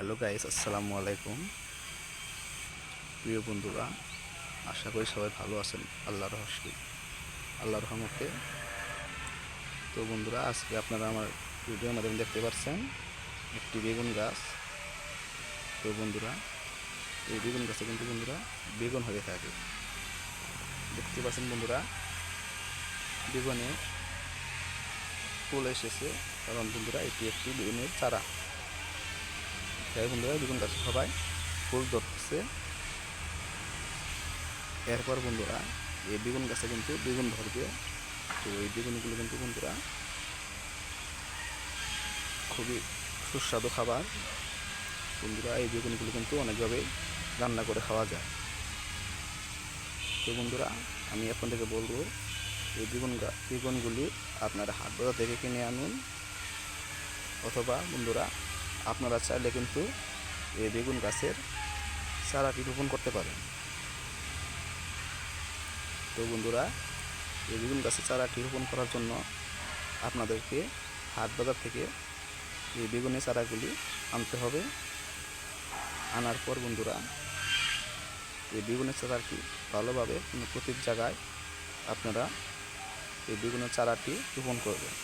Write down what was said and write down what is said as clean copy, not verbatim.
Hello guys, আসসালামু আলাইকুম। প্রিয় বন্ধুরা, আশা করি সবাই ভালো আছেন আল্লাহর রহমতে। তো বন্ধুরা, আজকে আপনারা আমার ভিডিওর মাধ্যমে দেখতে পাচ্ছেন একটি বেগুন গাছ। তো বন্ধুরা, এই বেগুন গাছে কিন্তু বন্ধুরা বেগুন হয়ে থাকে। দেখতে পাচ্ছেন বন্ধুরা, বেগুনে ফুল এসেছে, কারণ বন্ধুরা এটি একটি বেগুনের চারা। তাই বন্ধুরা বেগুন গাছে সবাই ফুল ধরতেছে। এরপর বন্ধুরা এই বেগুন গাছে কিন্তু বেগুন ধরবে। তো এই বেগুনগুলো কিন্তু বন্ধুরা খুবই সুস্বাদু খাবার। বন্ধুরা এই বেগুনগুলো কিন্তু অনেকভাবেই রান্না করে খাওয়া যায়। তো বন্ধুরা, আমি এখন থেকে বলবো এই বেগুনগুলি আপনারা হাট বাজার থেকে কিনে আনুন, অথবা বন্ধুরা আপনারা চাইলে কিন্তু এই বেগুন গাছের চারাটি রোপণ করতে পারেন। তো বন্ধুরা, এই বেগুন গাছের চারাটি রোপণ করার জন্য আপনাদেরকে হাট বাজার থেকে এই বেগুনের চারাগুলি আনতে হবে। আনার পর বন্ধুরা এই বেগুনের চারাটি ভালোভাবে প্রতি জায়গায় আপনারা এই বেগুনের চারাটি রোপণ করবেন।